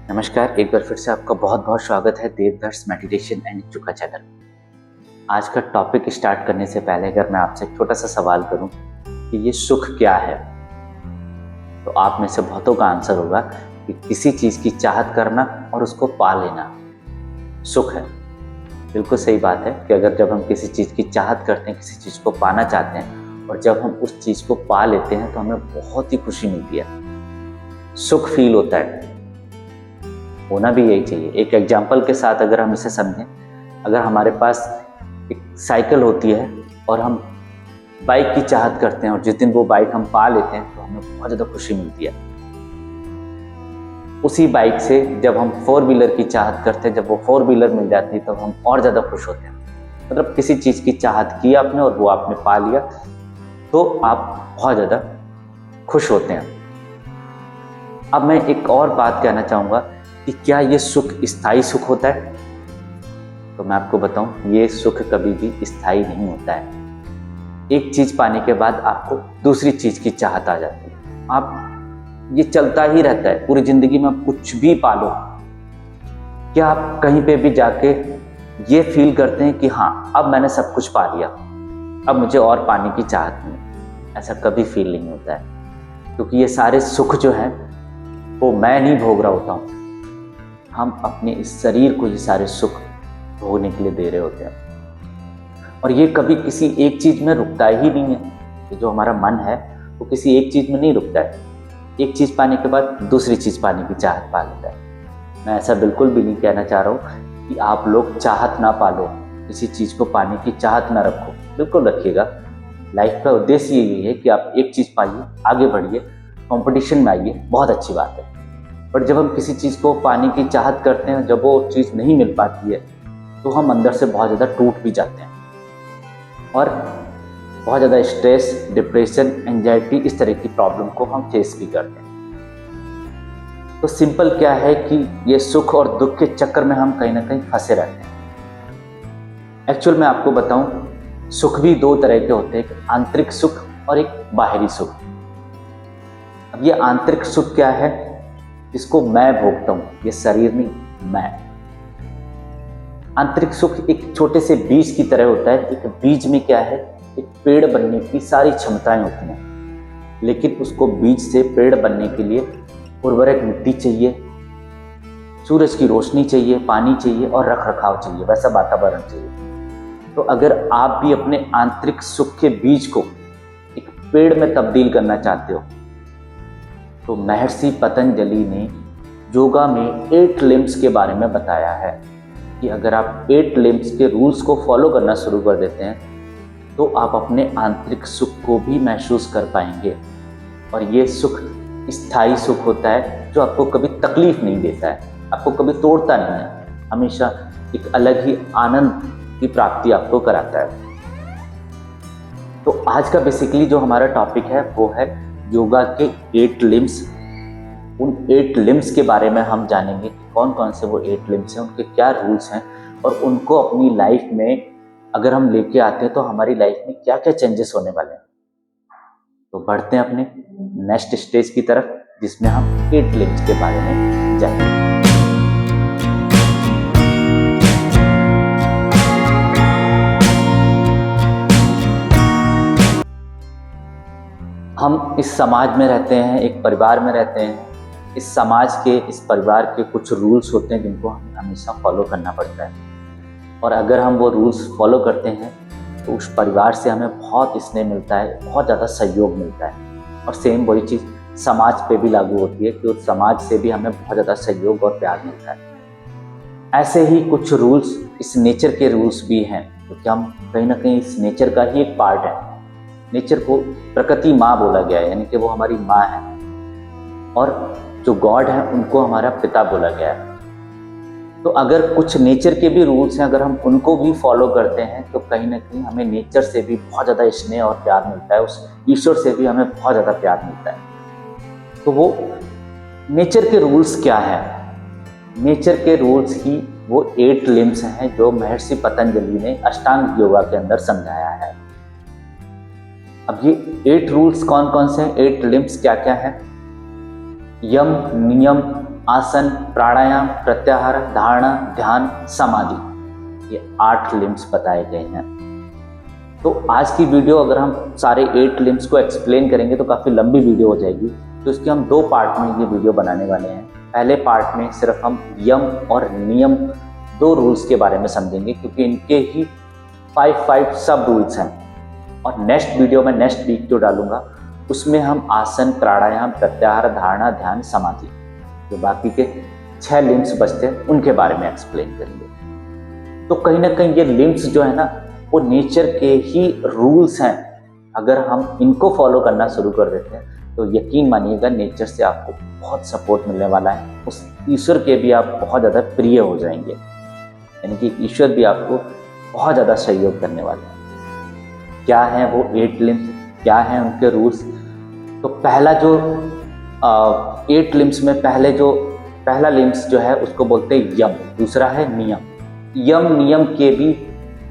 नमस्कार, एक बार फिर से आपका बहुत बहुत स्वागत है देवदर्श मेडिटेशन एंड योगा चैनल। आज का टॉपिक स्टार्ट करने से पहले अगर मैं आपसे एक छोटा सा सवाल करूं कि ये सुख क्या है, तो आप में से बहुतों का आंसर होगा कि किसी चीज़ की चाहत करना और उसको पा लेना सुख है। बिल्कुल सही बात है कि जब हम किसी चीज़ की चाहत करते हैं, किसी चीज़ को पाना चाहते हैं और जब हम उस चीज़ को पा लेते हैं तो हमें बहुत ही खुशी मिलती है, सुख फील होता है। होना भी यही चाहिए। एक एग्जाम्पल के साथ अगर हम इसे समझें, अगर हमारे पास एक साइकिल होती है और हम बाइक की चाहत करते हैं और जिस दिन वो बाइक हम पा लेते हैं तो हमें बहुत ज़्यादा खुशी मिलती है। उसी बाइक से जब हम 4 व्हीलर की चाहत करते हैं, जब वो 4 व्हीलर मिल जाती है तो हम और ज़्यादा खुश होते हैं। मतलब किसी चीज़ की चाहत की आपने और वो आपने पा लिया तो आप बहुत ज़्यादा खुश होते हैं। अब मैं एक और बात कहना चाहूँगा कि क्या ये सुख स्थायी सुख होता है? तो मैं आपको बताऊं, ये सुख कभी भी स्थायी नहीं होता है। एक चीज पाने के बाद आपको दूसरी चीज की चाहत आ जाती है। आप ये चलता ही रहता है पूरी जिंदगी में। आप कुछ भी पालो, क्या आप कहीं पे भी जाके ये फील करते हैं कि हाँ, अब मैंने सब कुछ पा लिया, अब मुझे और पाने की चाहत नहीं? ऐसा कभी फील नहीं होता है, क्योंकि ये सारे सुख जो है वो मैं नहीं भोग रहा होता हूँ। हम अपने इस शरीर को ये सारे सुख भोगने के लिए दे रहे होते हैं। और ये कभी किसी एक चीज में रुकता ही नहीं है। ये जो हमारा मन है वो किसी एक चीज में नहीं रुकता है। एक चीज पाने के बाद दूसरी चीज पाने की चाहत पा लेता है। मैं ऐसा बिल्कुल भी नहीं कहना चाह रहा हूँ कि आप लोग चाहत ना पालो, किसी चीज को पाने की चाहत ना रखो। बिल्कुल रखिएगा। लाइफ का उद्देश्य यही है कि आप एक चीज पाइए, आगे बढ़िए, कंपटीशन में आइए, बहुत अच्छी बात है। बट जब हम किसी चीज़ को पाने की चाहत करते हैं, जब वो चीज़ नहीं मिल पाती है तो हम अंदर से बहुत ज़्यादा टूट भी जाते हैं और बहुत ज़्यादा स्ट्रेस, डिप्रेशन, एंजाइटी, इस तरह की प्रॉब्लम को हम फेस भी करते हैं। तो सिंपल क्या है कि ये सुख और दुख के चक्कर में हम कहीं ना कहीं फंसे रहते हैं। एक्चुअल में आपको बताऊं, सुख भी 2 तरह के होते हैं, एक आंतरिक सुख और एक बाहरी सुख। अब ये आंतरिक सुख क्या है, इसको मैं भोगता हूं, ये शरीर नहीं, मैं। आंतरिक सुख एक छोटे से बीज की तरह होता है। एक बीज में क्या है, एक पेड़ बनने की सारी क्षमताएं होती हैं, लेकिन उसको बीज से पेड़ बनने के लिए उर्वरक मिट्टी चाहिए, सूरज की रोशनी चाहिए, पानी चाहिए और रख रखाव चाहिए, वैसा वातावरण चाहिए। तो अगर आप भी अपने आंतरिक सुख के बीज को एक पेड़ में तब्दील करना चाहते हो, तो महर्षि पतंजलि ने योगा में 8 लिम्स के बारे में बताया है कि अगर आप 8 लिम्स के रूल्स को फॉलो करना शुरू कर देते हैं तो आप अपने आंतरिक सुख को भी महसूस कर पाएंगे। और ये सुख स्थायी सुख होता है, जो आपको कभी तकलीफ नहीं देता है, आपको कभी तोड़ता नहीं है, हमेशा एक अलग ही आनंद की प्राप्ति आपको कराता है। तो आज का बेसिकली जो हमारा टॉपिक है वो है योगा के 8 लिम्स। उन 8 लिम्स के बारे में हम जानेंगे कि कौन कौन से वो 8 लिम्स हैं, उनके क्या रूल्स हैं और उनको अपनी लाइफ में अगर हम लेके आते हैं तो हमारी लाइफ में क्या क्या चेंजेस होने वाले हैं। तो बढ़ते हैं अपने नेक्स्ट स्टेज की तरफ, जिसमें हम 8 लिम्स के बारे में जानेंगे। हम इस समाज में रहते हैं, एक परिवार में रहते हैं। इस समाज के, इस परिवार के कुछ रूल्स होते हैं जिनको हमें हमेशा फॉलो करना पड़ता है। और अगर हम वो रूल्स फॉलो करते हैं तो उस परिवार से हमें बहुत स्नेह मिलता है, बहुत ज़्यादा सहयोग मिलता है। और सेम वही चीज़ समाज पे भी लागू होती है कि उस समाज से भी हमें बहुत ज़्यादा सहयोग और प्यार मिलता है। ऐसे ही कुछ रूल्स इस नेचर के रूल्स भी हैं, क्योंकि हम कहीं ना कहीं इस नेचर का ही एक पार्ट है। नेचर को प्रकृति माँ बोला गया है, यानी कि वो हमारी माँ है, और जो गॉड है उनको हमारा पिता बोला गया है। तो अगर कुछ नेचर के भी रूल्स हैं, अगर हम उनको भी फॉलो करते हैं तो कहीं ना कहीं हमें नेचर से भी बहुत ज़्यादा स्नेह और प्यार मिलता है, उस ईश्वर से भी हमें बहुत ज़्यादा प्यार मिलता है। तो वो नेचर के रूल्स क्या है? नेचर के रूल्स ही वो 8 लिम्स हैं जो महर्षि पतंजलि ने अष्टांग योगा के अंदर समझाया है। अब ये 8 रूल्स कौन कौन से हैं, 8 लिम्स क्या क्या हैं? यम, नियम, आसन, प्राणायाम, प्रत्याहार, धारणा, ध्यान, समाधि, ये 8 लिम्स बताए गए हैं। तो आज की वीडियो अगर हम सारे 8 लिम्स को एक्सप्लेन करेंगे तो काफ़ी लंबी वीडियो हो जाएगी, तो इसके हम 2 पार्ट में ये वीडियो बनाने वाले हैं। पहले पार्ट में सिर्फ हम यम और नियम 2 रूल्स के बारे में समझेंगे, क्योंकि इनके ही 5 सब रूल्स हैं। और नेक्स्ट वीडियो में नेक्स्ट वीक जो डालूंगा उसमें हम आसन, प्राणायाम, प्रत्याहार, धारणा, ध्यान, समाधि, जो बाकी के 6 लिम्स बचते हैं उनके बारे में एक्सप्लेन करेंगे। तो कहीं ना कहीं ये लिम्स जो है ना वो नेचर के ही रूल्स हैं। अगर हम इनको फॉलो करना शुरू कर देते हैं तो यकीन मानिएगा नेचर से आपको बहुत सपोर्ट मिलने वाला है। उस ईश्वर के भी आप बहुत ज़्यादा प्रिय हो जाएंगे, यानी कि ईश्वर भी आपको बहुत ज़्यादा सहयोग करने वाले हैं। क्या है वो 8 लिम्स, क्या है उनके रूल्स? तो पहला जो 8 लिम्स में पहला लिम्स जो है उसको बोलते हैं यम, दूसरा है नियम। यम नियम के भी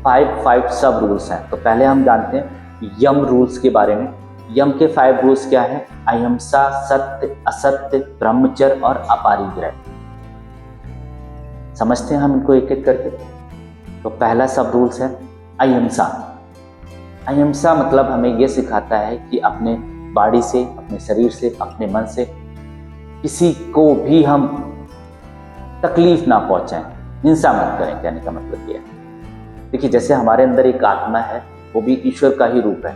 5 सब रूल्स हैं। तो पहले हम जानते हैं यम रूल्स के बारे में। यम के 5 रूल्स क्या है? अहिंसा, सत्य, असत्य, ब्रह्मचर्य और अपरिग्रह। समझते हैं हम इनको एक एक करके। तो पहला सब रूल्स है अहिंसा। अहिंसा मतलब हमें यह सिखाता है कि अपने बॉडी से, अपने शरीर से, अपने मन से किसी को भी हम तकलीफ ना पहुंचाएं, हिंसा मत करें। कहने का मतलब यह है, देखिए जैसे हमारे अंदर एक आत्मा है, वो भी ईश्वर का ही रूप है,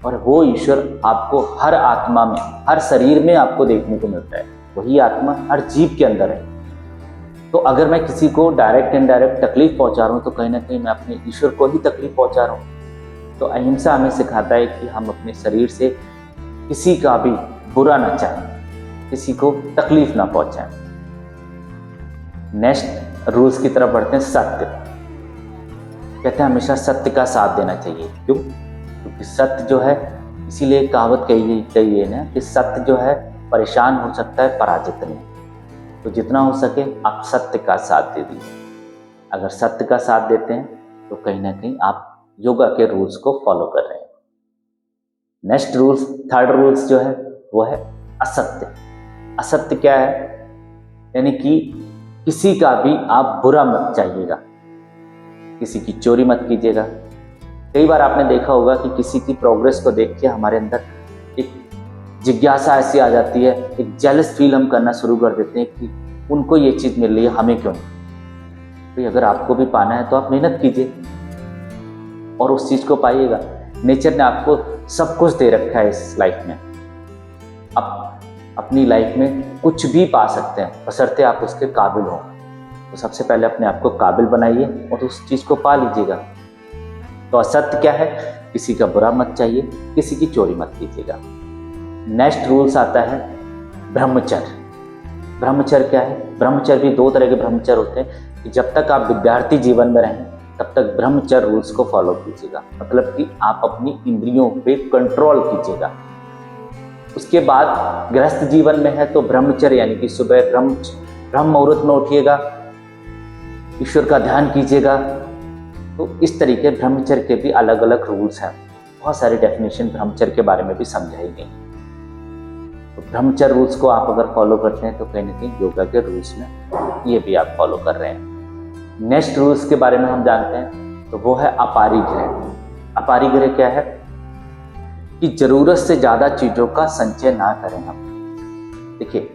और वो ईश्वर आपको हर आत्मा में, हर शरीर में आपको देखने को मिलता है। वही आत्मा हर जीव के अंदर है। तो अगर मैं किसी को डायरेक्ट इनडायरेक्ट तकलीफ पहुंचा रहा हूँ तो कहीं ना कहीं मैं अपने ईश्वर को ही तकलीफ पहुंचा रहा हूँ। तो अहिंसा हमें सिखाता है कि हम अपने शरीर से किसी का भी बुरा ना चाहें, किसी को तकलीफ ना पहुंचाएं। नेक्स्ट रूल्स की तरफ बढ़ते हैं। सत्य। कहते हैं हमेशा सत्य का साथ देना चाहिए। क्यों? क्योंकि सत्य जो है, इसीलिए कहावत कही है ना कि सत्य जो है परेशान हो सकता है, पराजित नहीं। तो जितना हो सके आप सत्य का साथ दे दीजिए। अगर सत्य का साथ देते हैं तो कहीं ना कहीं आप योगा के रूल्स को फॉलो कर रहे हैं। नेक्स्ट रूल्स, थर्ड रूल्स जो है वो है असत्य। असत्य क्या है? यानी कि किसी का भी आप बुरा मत चाहिएगा, किसी की चोरी मत कीजिएगा। कई बार आपने देखा होगा कि किसी की प्रोग्रेस को देख के हमारे अंदर एक जिज्ञासा ऐसी आ जाती है, एक जेलस फील हम करना शुरू कर देते हैं कि उनको ये चीज़ मिल रही है, हमें क्यों नहीं? तो अगर आपको भी पाना है तो आप मेहनत कीजिए और उस चीज़ को पाइएगा। नेचर ने आपको सब कुछ दे रखा है इस लाइफ में। आप अपनी लाइफ में कुछ भी पा सकते हैं, बशर्ते आप उसके काबिल हो। तो सबसे पहले अपने आप को काबिल बनाइए और उस चीज़ को पा लीजिएगा। तो असत्य क्या है? किसी का बुरा मत चाहिए, किसी की चोरी मत कीजिएगा। नेक्स्ट रूल्स आता है ब्रह्मचर्य। ब्रह्मचर्य क्या है? ब्रह्मचर्य भी 2 तरह के ब्रह्मचर्य होते हैं कि जब तक आप विद्यार्थी जीवन में रहें तब तक ब्रह्मचर्य रूल्स को फॉलो कीजिएगा, मतलब कि आप अपनी इंद्रियों पे कंट्रोल कीजिएगा। उसके बाद गृहस्थ जीवन में है तो ब्रह्मचर्य यानी कि सुबह ब्रह्म मुहूर्त में उठिएगा, ईश्वर का ध्यान कीजिएगा। तो इस तरीके ब्रह्मचर्य के भी अलग अलग रूल्स हैं। बहुत सारी डेफिनेशन ब्रह्मचर्य के बारे में भी समझाई गई। तो ब्रह्मचर्य रूल्स को आप अगर फॉलो करते हैं तो कहीं ना कहीं योगा के रूल्स में ये भी आप फॉलो कर रहे हैं। नेक्स्ट रूल्स के बारे में हम जानते हैं तो वो है अपरिग्रह। अपरिग्रह क्या है? कि जरूरत से ज़्यादा चीज़ों का संचय ना करें हम। देखिए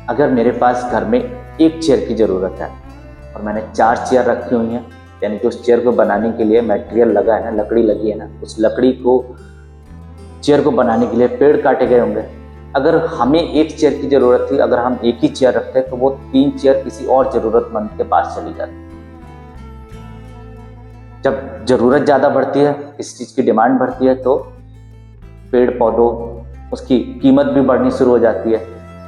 अगर मेरे पास घर में एक चेयर की ज़रूरत है और मैंने 4 चेयर रखी हुई हैं, यानी कि उस चेयर को बनाने के लिए मटेरियल लगा है ना, लकड़ी लगी है ना, उस लकड़ी को चेयर को बनाने के लिए पेड़ काटे गए होंगे। अगर हमें एक चेयर की ज़रूरत थी, अगर हम एक ही चेयर रखते तो वो 3 चेयर किसी और ज़रूरतमंद के पास चली जाती। जब ज़रूरत ज़्यादा बढ़ती है, इस चीज़ की डिमांड बढ़ती है, तो पेड़ पौधों उसकी कीमत भी बढ़नी शुरू हो जाती है।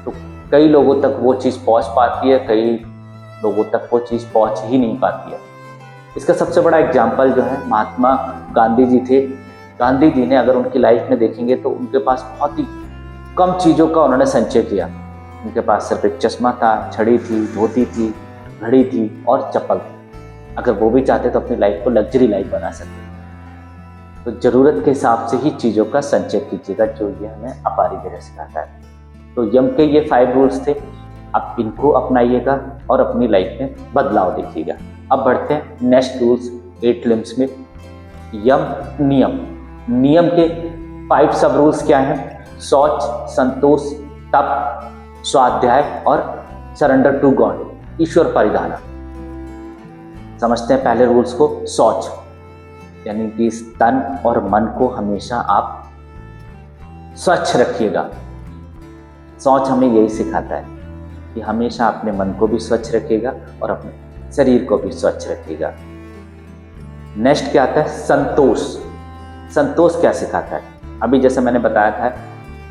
तो कई लोगों तक वो चीज़ पहुंच पाती है, कई लोगों तक वो चीज़ पहुंच ही नहीं पाती है। इसका सबसे बड़ा एग्जाम्पल जो है महात्मा गांधी जी थे। गांधी जी ने अगर उनकी लाइफ में देखेंगे तो उनके पास बहुत ही कम चीज़ों का उन्होंने संचय किया। उनके पास सिर्फ एक चश्मा था, छड़ी थी, धोती थी, घड़ी थी और चप्पल थी। अगर वो भी चाहते तो अपनी लाइफ को लग्जरी लाइफ बना सकते। तो ज़रूरत के हिसाब से ही चीज़ों का संचय कीजिएगा, जो ये हमें अपरिग्रह सिखाता है। तो यम के ये 5 रूल्स थे। आप इनको अपनाइएगा और अपनी लाइफ में बदलाव देखिएगा। अब बढ़ते हैं नेक्स्ट रूल्स 8 लिम्स में। यम नियम। नियम के 5 सब रूल्स क्या हैं? शौच, संतोष, तप, स्वाध्याय और सरेंडर टू गॉड, ईश्वर परिधान। समझते हैं पहले रूल्स को। शौच यानी कि इस तन और मन को हमेशा आप स्वच्छ रखिएगा। शौच हमें यही सिखाता है कि हमेशा अपने मन को भी स्वच्छ रखिएगा और अपने शरीर को भी स्वच्छ रखिएगा। नेक्स्ट क्या आता है? संतोष। संतोष क्या सिखाता है? अभी जैसे मैंने बताया था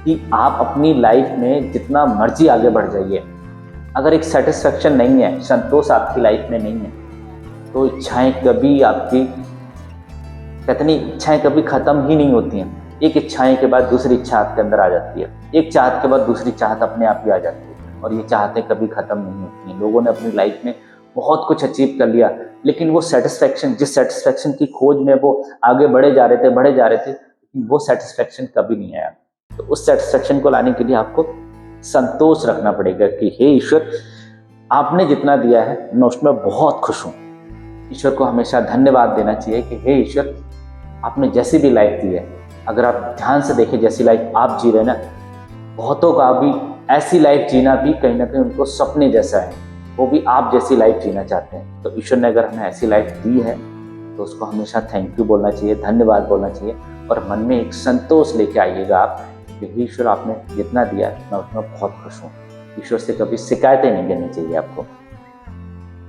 कि आप अपनी लाइफ में जितना मर्जी आगे बढ़ जाइए, अगर एक सेटिस्फेक्शन नहीं है, संतोष आपकी लाइफ में नहीं है, तो इच्छाएं कभी आपकी, कहते नहीं, इच्छाएं कभी खत्म ही नहीं होती हैं। एक इच्छाएं के बाद दूसरी इच्छा आपके अंदर आ जाती है, एक चाहत के बाद दूसरी चाहत अपने आप ही आ जाती है, और ये चाहतें कभी खत्म नहीं होती हैं। लोगों ने अपनी लाइफ में बहुत कुछ अचीव कर लिया, लेकिन वो सेटिस्फेक्शन, जिस सेटिस्फेक्शन की खोज में वो आगे बढ़े जा रहे थे, वो सेटिस्फेक्शन कभी नहीं आया। तो उस सेटिस्फेक्शन को लाने के लिए आपको संतोष रखना पड़ेगा कि हे ईश्वर, आपने जितना दिया है मैं उसमें बहुत खुश हूँ। ईश्वर को हमेशा धन्यवाद देना चाहिए कि हे ईश्वर, आपने जैसी भी लाइफ दी है, अगर आप ध्यान से देखें जैसी लाइफ आप जी रहे ना, बहुतों का भी ऐसी लाइफ जीना भी कहीं ना कहीं उनको सपने जैसा है, वो भी आप जैसी लाइफ जीना चाहते हैं। तो ईश्वर ने अगर हमें ऐसी लाइफ दी है तो उसको हमेशा थैंक यू बोलना चाहिए, धन्यवाद बोलना चाहिए, और मन में एक संतोष लेके आइएगा आप कि ईश्वर, आपने जितना दिया है मैं उसमें बहुत खुश हूँ। ईश्वर से कभी शिकायतें नहीं करनी चाहिए आपको।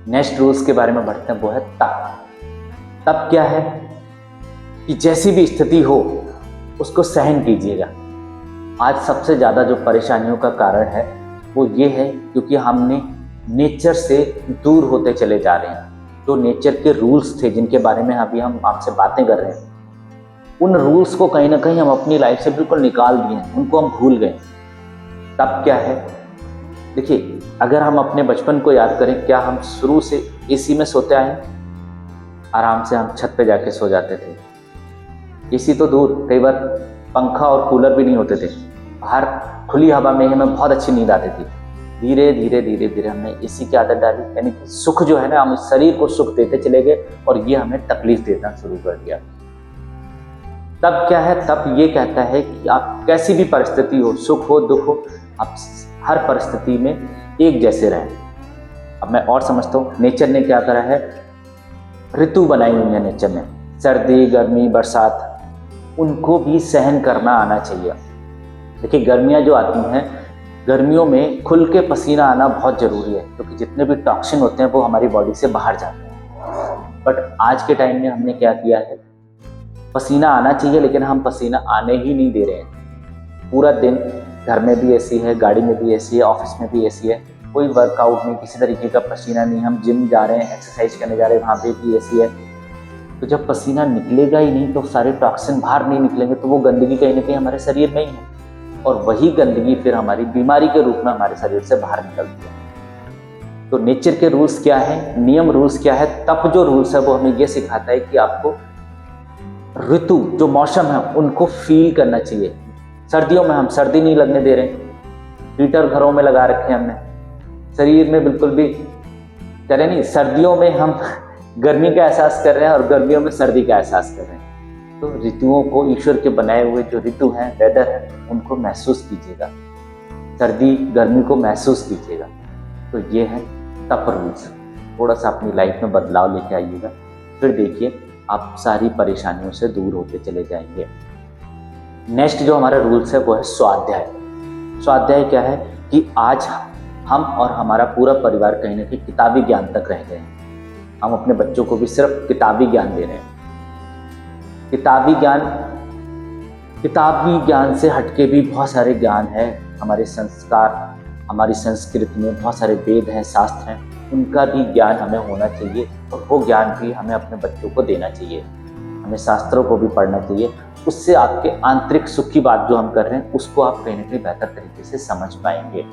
नेक्स्ट रूल्स के बारे में बढ़ते हैं, वो है तप। तप क्या है? कि जैसी भी स्थिति हो उसको सहन कीजिएगा। आज सबसे ज़्यादा जो परेशानियों का कारण है वो ये है क्योंकि हमने नेचर से दूर होते चले जा रहे हैं। जो नेचर के रूल्स थे जिनके बारे में अभी हम आपसे बातें कर रहे हैं, उन रूल्स को कहीं ना कहीं हम अपनी लाइफ से बिल्कुल निकाल दिए, उनको हम भूल गए। तब क्या है? देखिए, अगर हम अपने बचपन को याद करें, क्या हम शुरू से एसी में सोते आए? आराम से हम छत पे जाके सो जाते थे। एसी तो दूर, कई बार पंखा और कूलर भी नहीं होते थे, बाहर खुली हवा में हमें बहुत अच्छी नींद आती थी। धीरे धीरे हमने एसी की आदत डाली, यानी कि सुख जो है ना, हम शरीर को सुख देते चले गए और ये हमें तकलीफ देना शुरू कर दिया। तब क्या है? तब ये कहता है कि आप कैसी भी परिस्थिति हो, सुख हो दुख हो, आप हर परिस्थिति में एक जैसे रहें। अब मैं और समझता हूँ, नेचर ने क्या करा है, ऋतु बनाई हुई है नेचर ने, सर्दी, गर्मी, बरसात, उनको भी सहन करना आना चाहिए। देखिए, गर्मियाँ जो आती हैं, गर्मियों में खुल के पसीना आना बहुत ज़रूरी है, क्योंकि जितने भी टॉक्सिन होते हैं वो हमारी बॉडी से बाहर जाते हैं। बट आज के टाइम में हमने क्या किया है, पसीना आना चाहिए लेकिन हम पसीना आने ही नहीं दे रहे हैं। पूरा दिन घर में भी एसी है, गाड़ी में भी एसी है, ऑफिस में भी एसी है, कोई वर्कआउट नहीं, किसी तरीके का पसीना नहीं। हम जिम जा रहे हैं, एक्सरसाइज करने जा रहे हैं, वहाँ पे भी एसी है। तो जब पसीना निकलेगा ही नहीं तो सारे टॉक्सिन बाहर नहीं निकलेंगे, तो वो गंदगी कहीं ना कहीं हमारे शरीर में ही है, और वही गंदगी फिर हमारी बीमारी के रूप में हमारे शरीर से बाहर निकलती है। तो नेचर के रूल्स क्या है, नियम रूल्स क्या है, तप जो रूल्स है वो हमें ये सिखाता है कि आपको ऋतु, जो मौसम है, उनको फील करना चाहिए। सर्दियों में हम सर्दी नहीं लगने दे रहे, हीटर घरों में लगा रखे हैं हमने, शरीर में बिल्कुल भी कह रहे नहीं। सर्दियों में हम गर्मी का एहसास कर रहे हैं और गर्मियों में सर्दी का एहसास कर रहे हैं। तो ऋतुओं को, ईश्वर के बनाए हुए जो ऋतु हैं, वेदर है, उनको महसूस कीजिएगा, सर्दी गर्मी को महसूस कीजिएगा। तो ये है तप रूल्स। थोड़ा सा अपनी लाइफ में बदलाव लेके आइएगा, फिर देखिए आप सारी परेशानियों से दूर होते चले जाएंगे। नेक्स्ट जो हमारा रूल्स है वो है स्वाध्याय। स्वाध्याय क्या है कि आज हम और हमारा पूरा परिवार कहीं ना कहीं किताबी ज्ञान तक रह गए हैं। हम अपने बच्चों को भी सिर्फ किताबी ज्ञान दे रहे हैं। किताबी ज्ञान से हटके भी बहुत सारे ज्ञान है, हमारे संस्कार, हमारी संस्कृति में बहुत सारे वेद हैं, शास्त्र हैं, उनका भी ज्ञान हमें होना चाहिए, और वो ज्ञान भी हमें अपने बच्चों को देना चाहिए। हमें शास्त्रों को भी पढ़ना चाहिए, उससे आपके आंतरिक सुख की बात जो हम कर रहे हैं उसको आप कहीं ना कहीं बेहतर तरीके से समझ पाएंगे।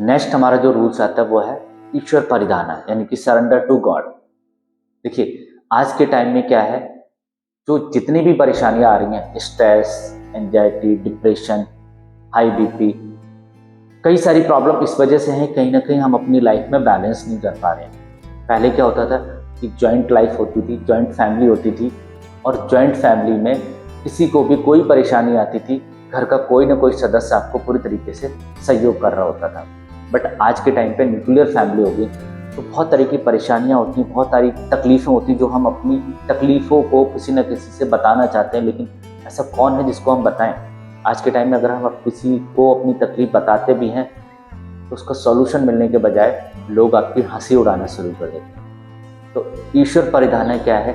नेक्स्ट हमारा जो रूल्स आता है वो है ईश्वर परिधान, यानी कि सरेंडर टू गॉड। देखिए, आज के टाइम में क्या है, जो जितनी भी परेशानियां आ रही हैं, stress, anxiety, depression, high BP, कई सारी प्रॉब्लम इस वजह से हैं, कहीं ना कहीं हम अपनी लाइफ में बैलेंस नहीं कर पा रहे हैं। पहले क्या होता था कि जॉइंट लाइफ होती थी, जॉइंट फैमिली होती थी, और जॉइंट फैमिली में किसी को भी कोई परेशानी आती थी, घर का कोई ना कोई सदस्य आपको पूरी तरीके से सहयोग कर रहा होता था। बट आज के टाइम पे न्यूक्लियर फैमिली हो गई, तो बहुत तरह की परेशानियां होती हैं, बहुत सारी तकलीफ़ें होती हैं, जो हम अपनी तकलीफ़ों को किसी न किसी से बताना चाहते हैं, लेकिन ऐसा कौन है जिसको हम बताएं। आज के टाइम में अगर हम किसी को अपनी तकलीफ़ बताते भी हैं तो उसका सॉल्यूशन मिलने के बजाय लोग आपकी हंसी उड़ाना शुरू कर देते हैं। तो ईश्वर परिधान क्या है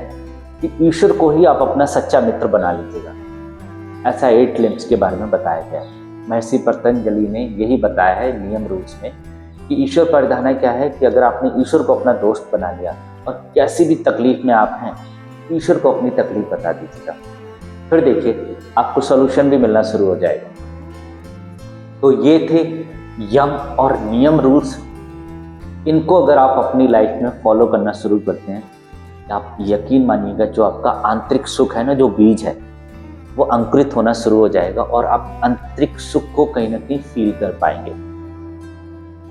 कि ईश्वर को ही आप अपना सच्चा मित्र बना लीजिएगा। ऐसा 8 लिम्स के बारे में बताया गया है। महर्षि पतंजलि ने यही बताया है नियम रूल्स में कि ईश्वर परिधान क्या है कि अगर आपने ईश्वर को अपना दोस्त बना लिया और कैसी भी तकलीफ में आप हैं, ईश्वर को अपनी तकलीफ बता दीजिएगा, फिर देखिए आपको सॉल्यूशन भी मिलना शुरू हो जाएगा। तो ये थे यम और नियम रूल्स। इनको अगर आप अपनी लाइफ में फॉलो करना शुरू करते हैं, आप यकीन मानिएगा जो आपका आंतरिक सुख है ना, जो बीज है, वो अंकुरित होना शुरू हो जाएगा और आप आंतरिक सुख को कहीं ना कहीं फील कर पाएंगे।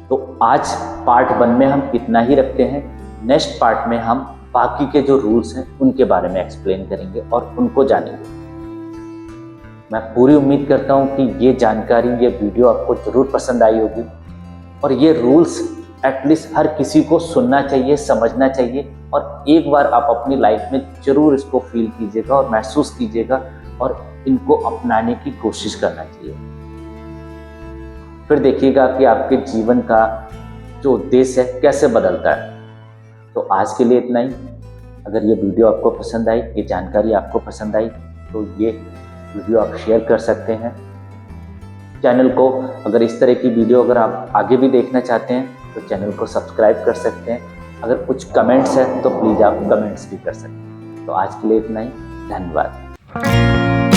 तो आज पार्ट 1 में हम इतना ही रखते हैं। नेक्स्ट पार्ट में हम बाकी के जो रूल्स हैं उनके बारे में एक्सप्लेन करेंगे और उनको जानेंगे। मैं पूरी उम्मीद करता हूं कि ये जानकारी, ये वीडियो आपको जरूर पसंद आई होगी और ये रूल्स एटलीस्ट हर किसी को सुनना चाहिए, समझना चाहिए, और एक बार आप अपनी लाइफ में जरूर इसको फील कीजिएगा और महसूस कीजिएगा और इनको अपनाने की कोशिश करना चाहिए। फिर देखिएगा कि आपके जीवन का जो उद्देश्य है कैसे बदलता है। तो आज के लिए इतना ही। अगर ये वीडियो आपको पसंद आई, ये जानकारी आपको पसंद आई, तो ये वीडियो आप शेयर कर सकते हैं। चैनल को अगर इस तरह की वीडियो अगर आप आगे भी देखना चाहते हैं तो चैनल को सब्सक्राइब कर सकते हैं। अगर कुछ कमेंट्स हैं तो प्लीज़ आप कमेंट्स भी कर सकते हैं। तो आज के लिए इतना ही। धन्यवाद।